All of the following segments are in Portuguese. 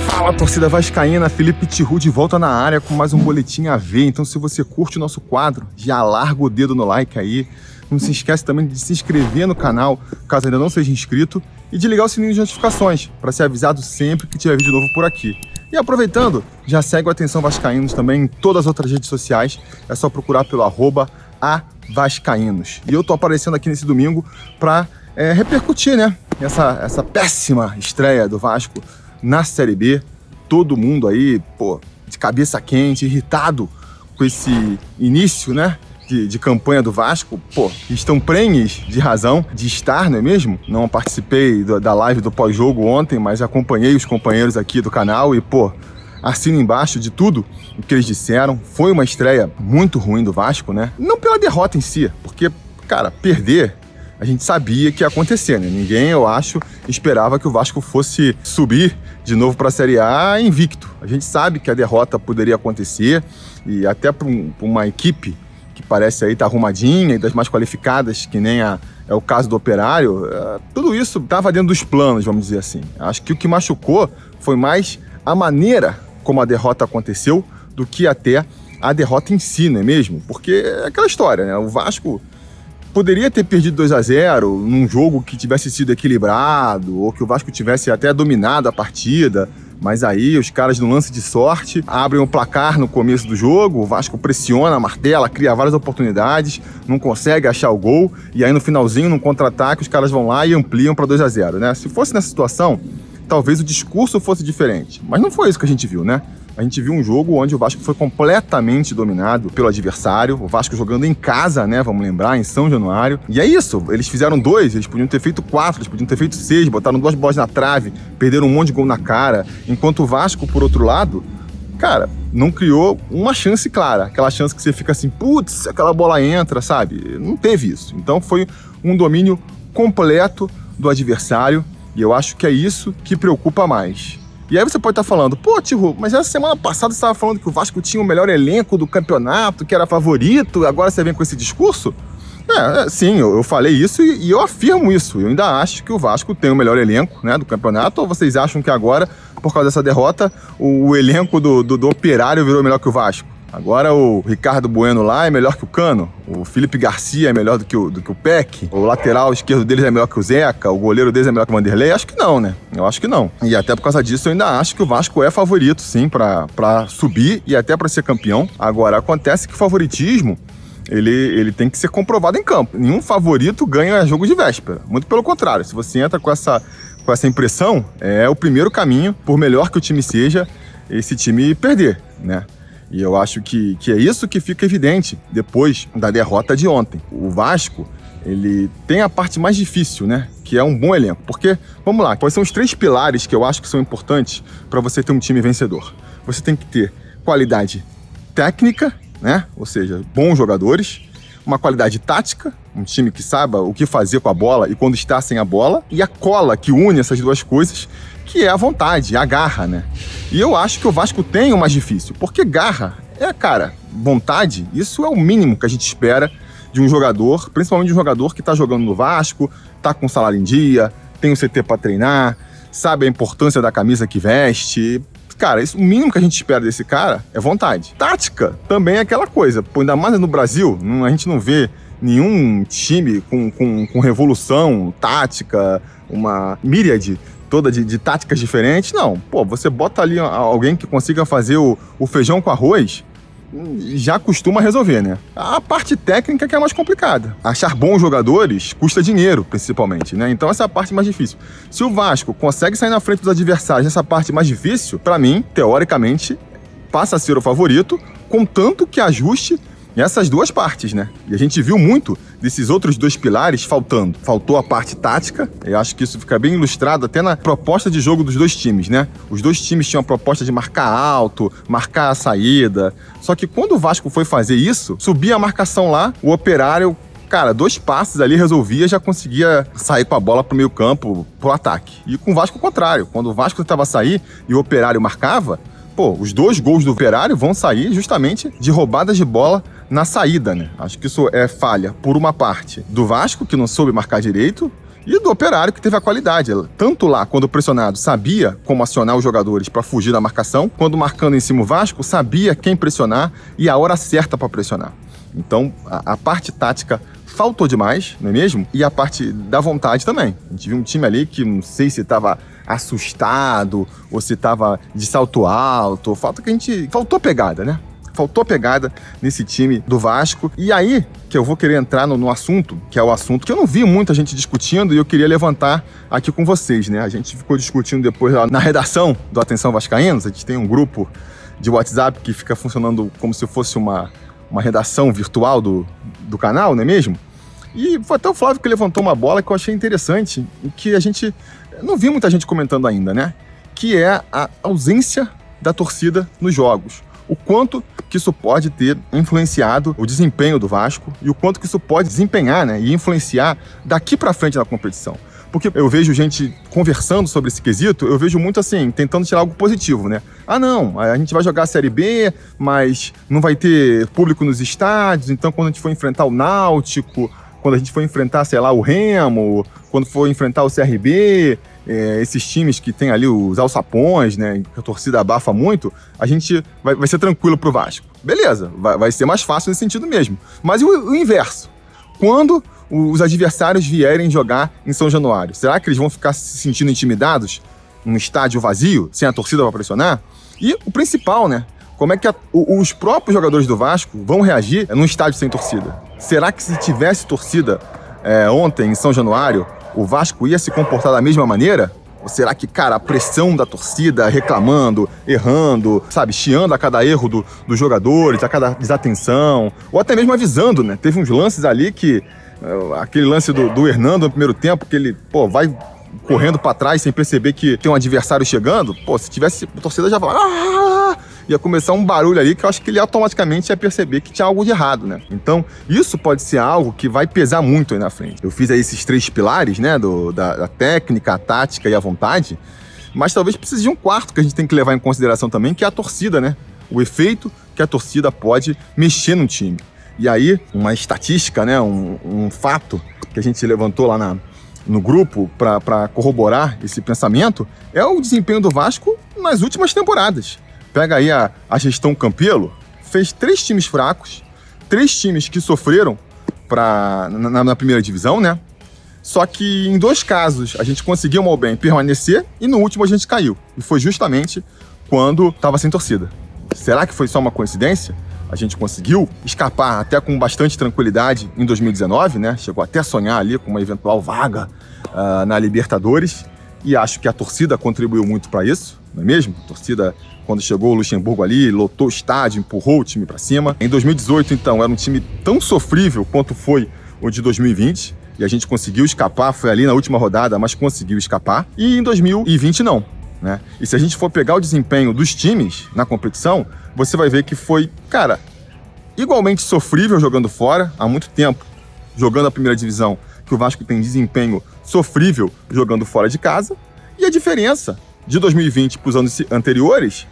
Fala, torcida vascaína, Felipe Tiru de volta na área com mais um Boletim AV. Então, se você curte o nosso quadro, já larga o dedo no like aí. Não se esquece também de se inscrever no canal, caso ainda não seja inscrito, e de ligar o sininho de notificações, para ser avisado sempre que tiver vídeo novo por aqui. E aproveitando, já segue o Atenção Vascaínos também em todas as outras redes sociais, é só procurar pelo @avascaínos. E eu tô aparecendo aqui nesse domingo para repercutir, né, essa péssima estreia do Vasco na Série B. Todo mundo aí, de cabeça quente, irritado com esse início, né, de campanha do Vasco, estão prenhes de razão de estar, não é mesmo? Não participei da live do pós-jogo ontem, mas acompanhei os companheiros aqui do canal e, assino embaixo de tudo o que eles disseram. Foi uma estreia muito ruim do Vasco, né? Não pela derrota em si, porque, cara, perder a gente sabia que ia acontecer, né? Ninguém, eu acho, esperava que o Vasco fosse subir de novo para a Série A invicto. A gente sabe que a derrota poderia acontecer e até para uma equipe que parece aí estar arrumadinha e das mais qualificadas, que nem é o caso do Operário, tudo isso estava dentro dos planos, vamos dizer assim. Acho que o que machucou foi mais a maneira como a derrota aconteceu do que até a derrota em si, não é mesmo? Porque é aquela história, né? O Vasco poderia ter perdido 2-0 num jogo que tivesse sido equilibrado ou que o Vasco tivesse até dominado a partida, mas aí os caras, no lance de sorte, abrem o placar no começo do jogo, o Vasco pressiona, martela, cria várias oportunidades, não consegue achar o gol, e aí no finalzinho, num contra-ataque, os caras vão lá e ampliam para 2-0, né? Se fosse nessa situação, talvez o discurso fosse diferente, mas não foi isso que a gente viu, né? A gente viu um jogo onde o Vasco foi completamente dominado pelo adversário, o Vasco jogando em casa, né, vamos lembrar, em São Januário. E é isso, eles fizeram 2, eles podiam ter feito 4, eles podiam ter feito 6, botaram 2 bolas na trave, perderam um monte de gol na cara. Enquanto o Vasco, por outro lado, cara, não criou uma chance clara. Aquela chance que você fica assim, putz, aquela bola entra, sabe? Não teve isso. Então foi um domínio completo do adversário e eu acho que é isso que preocupa mais. E aí você pode estar falando, Tiru, mas essa semana passada você estava falando que o Vasco tinha o melhor elenco do campeonato, que era favorito, agora você vem com esse discurso? Sim, eu falei isso e eu afirmo isso. Eu ainda acho que o Vasco tem o melhor elenco, né, do campeonato, ou vocês acham que agora, por causa dessa derrota, o elenco do Operário virou melhor que o Vasco? Agora o Ricardo Bueno lá é melhor que o Cano, o Felipe Garcia é melhor do que o Peck, o lateral esquerdo deles é melhor que o Zeca, o goleiro deles é melhor que o Vanderlei? Acho que não, né? Eu acho que não. E até por causa disso eu ainda acho que o Vasco é favorito, sim, pra subir e até pra ser campeão. Agora, acontece que o favoritismo, ele tem que ser comprovado em campo. Nenhum favorito ganha jogo de véspera. Muito pelo contrário, se você entra com essa impressão, é o primeiro caminho, por melhor que o time seja, esse time perder, né? E eu acho que é isso que fica evidente depois da derrota de ontem. O Vasco, ele tem a parte mais difícil, né? Que é um bom elenco. Porque, vamos lá, quais são os 3 pilares que eu acho que são importantes para você ter um time vencedor? Você tem que ter qualidade técnica, né? Ou seja, bons jogadores. Uma qualidade tática, um time que saiba o que fazer com a bola e quando está sem a bola. E a cola que une essas duas coisas, que é a vontade, a garra, né? E eu acho que o Vasco tem o mais difícil, porque garra vontade, isso é o mínimo que a gente espera de um jogador, principalmente de um jogador que tá jogando no Vasco, tá com salário em dia, tem o CT para treinar, sabe a importância da camisa que veste. Cara, o mínimo que a gente espera desse cara é vontade. Tática também é aquela coisa, ainda mais no Brasil, a gente não vê nenhum time com revolução tática, uma míriade toda de táticas diferentes, não. Você bota ali alguém que consiga fazer o feijão com arroz, já costuma resolver, né? A parte técnica que é mais complicada. Achar bons jogadores custa dinheiro, principalmente, né? Então essa é a parte mais difícil. Se o Vasco consegue sair na frente dos adversários nessa parte mais difícil, pra mim, teoricamente, passa a ser o favorito, contanto que ajuste essas duas partes, né? E a gente viu muito desses outros 2 pilares faltando. Faltou a parte tática, eu acho que isso fica bem ilustrado até na proposta de jogo dos 2 times, né? Os 2 times tinham a proposta de marcar alto, marcar a saída. Só que quando o Vasco foi fazer isso, subia a marcação lá, o Operário, cara, 2 passes ali resolvia, já conseguia sair com a bola pro meio campo, pro ataque. E com o Vasco, o contrário. Quando o Vasco tentava sair e o Operário marcava, os 2 gols do Operário vão sair justamente de roubadas de bola na saída, né? Acho que isso é falha, por uma parte, do Vasco, que não soube marcar direito, e do Operário, que teve a qualidade. Tanto lá, quando pressionado, sabia como acionar os jogadores para fugir da marcação, quando marcando em cima o Vasco, sabia quem pressionar e a hora certa para pressionar. Então, a parte tática faltou demais, não é mesmo? E a parte da vontade também. A gente viu um time ali que não sei se estava assustado ou se estava de salto alto. Faltou pegada, né? Faltou pegada nesse time do Vasco. E aí que eu vou querer entrar no assunto, que é o assunto que eu não vi muita gente discutindo e eu queria levantar aqui com vocês, né? A gente ficou discutindo depois lá na redação do Atenção Vascaínos. A gente tem um grupo de WhatsApp que fica funcionando como se fosse uma redação virtual do canal, não é mesmo? E foi até o Flávio que levantou uma bola que eu achei interessante e que a gente não viu muita gente comentando ainda, né? Que é a ausência da torcida nos jogos. O quanto que isso pode ter influenciado o desempenho do Vasco e o quanto que isso pode desempenhar, né, e influenciar daqui para frente na competição. Porque eu vejo gente conversando sobre esse quesito, eu vejo muito assim, tentando tirar algo positivo, né? Ah, não, a gente vai jogar a Série B, mas não vai ter público nos estádios, então quando a gente for enfrentar o Náutico, quando a gente for enfrentar, sei lá, o Remo, quando for enfrentar o CRB, esses times que tem ali os alçapões, né, que a torcida abafa muito, a gente vai ser tranquilo pro Vasco. Beleza, vai ser mais fácil nesse sentido mesmo. Mas e o inverso? Quando os adversários vierem jogar em São Januário, será que eles vão ficar se sentindo intimidados num estádio vazio, sem a torcida para pressionar? E o principal, né? Como é que os próprios jogadores do Vasco vão reagir num estádio sem torcida? Será que se tivesse torcida ontem em São Januário, o Vasco ia se comportar da mesma maneira? Ou será que, cara, a pressão da torcida reclamando, errando, sabe, chiando a cada erro dos jogadores, a cada desatenção, ou até mesmo avisando, né? Teve uns lances ali que, aquele lance do Hernando no primeiro tempo, que ele, vai correndo pra trás sem perceber que tem um adversário chegando. Se tivesse, a torcida já falava, ia começar um barulho ali que eu acho que ele automaticamente ia perceber que tinha algo de errado, né? Então, isso pode ser algo que vai pesar muito aí na frente. Eu fiz aí esses 3 pilares, né? Da técnica, a tática e a vontade, mas talvez precise de um quarto que a gente tem que levar em consideração também, que é a torcida, né? O efeito que a torcida pode mexer no time. E aí, uma estatística, né? Um fato que a gente levantou lá no grupo para corroborar esse pensamento é o desempenho do Vasco nas últimas temporadas. Pega aí a gestão Campelo, fez 3 times fracos, 3 times que sofreram na primeira divisão, né? Só que em 2 casos a gente conseguiu mal bem permanecer e no último a gente caiu. E foi justamente quando estava sem torcida. Será que foi só uma coincidência? A gente conseguiu escapar até com bastante tranquilidade em 2019, né? Chegou até a sonhar ali com uma eventual vaga na Libertadores. E acho que a torcida contribuiu muito para isso, não é mesmo? A torcida, quando chegou o Luxemburgo ali, lotou o estádio, empurrou o time para cima. Em 2018, então, era um time tão sofrível quanto foi o de 2020. E a gente conseguiu escapar, foi ali na última rodada, mas conseguiu escapar. E em 2020, não. Né? E se a gente for pegar o desempenho dos times na competição, você vai ver que foi, cara, igualmente sofrível jogando fora, há muito tempo, jogando a primeira divisão, que o Vasco tem desempenho sofrível jogando fora de casa. E a diferença de 2020 para os anos anteriores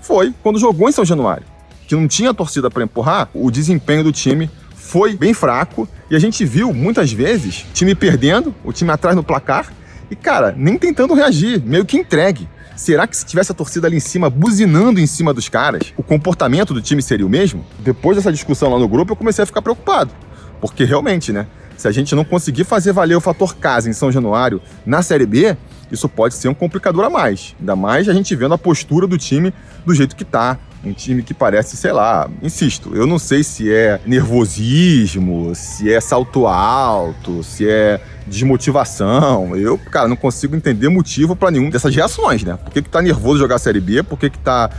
foi quando jogou em São Januário, que não tinha torcida para empurrar, o desempenho do time foi bem fraco e a gente viu muitas vezes o time perdendo, o time atrás no placar e, cara, nem tentando reagir, meio que entregue. Será que se tivesse a torcida ali em cima, buzinando em cima dos caras, o comportamento do time seria o mesmo? Depois dessa discussão lá no grupo, eu comecei a ficar preocupado. Porque realmente, né? Se a gente não conseguir fazer valer o fator casa em São Januário na Série B, isso pode ser um complicador a mais. Ainda mais a gente vendo a postura do time do jeito que tá. Um time que parece, sei lá, insisto, eu não sei se é nervosismo, se é salto alto, se é desmotivação. Eu, cara, não consigo entender motivo pra nenhum dessas reações, né? Por que tá nervoso jogar a Série B? Por que tá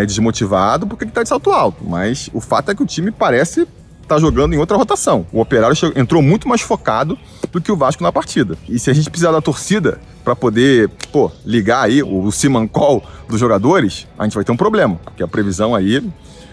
desmotivado? Por que tá de salto alto? Mas o fato é que o time parece tá jogando em outra rotação. O Operário entrou muito mais focado do que o Vasco na partida. E se a gente precisar da torcida para poder, ligar aí o Simancol dos jogadores, a gente vai ter um problema, porque a previsão aí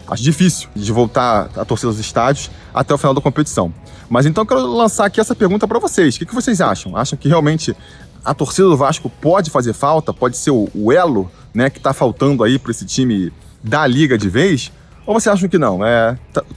acho difícil de voltar a torcer aos estádios até o final da competição. Mas então eu quero lançar aqui essa pergunta para vocês. O que vocês acham? Acham que realmente a torcida do Vasco pode fazer falta? Pode ser o elo, né, que tá faltando aí para esse time da liga de vez? Ou vocês acham que não?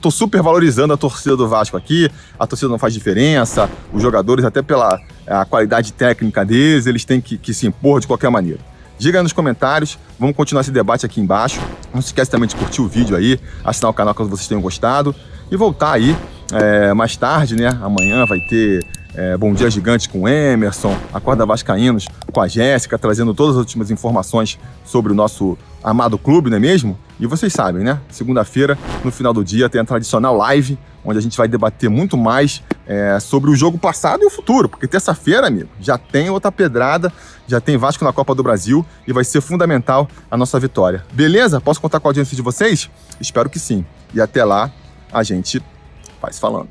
Tô super valorizando a torcida do Vasco aqui, a torcida não faz diferença, os jogadores, até pela a qualidade técnica deles, eles têm que se impor de qualquer maneira. Diga aí nos comentários, vamos continuar esse debate aqui embaixo. Não se esquece também de curtir o vídeo aí, assinar o canal caso vocês tenham gostado e voltar aí mais tarde, né? Amanhã vai ter Bom Dia Gigante com o Emerson, Acorda Vascaínos com a Jéssica, trazendo todas as últimas informações sobre o nosso amado clube, não é mesmo? E vocês sabem, né? Segunda-feira, no final do dia, tem a tradicional live, onde a gente vai debater muito mais sobre o jogo passado e o futuro, porque terça-feira, amigo, já tem outra pedrada, já tem Vasco na Copa do Brasil e vai ser fundamental a nossa vitória. Beleza? Posso contar com a audiência de vocês? Espero que sim. E até lá, a gente vai se falando.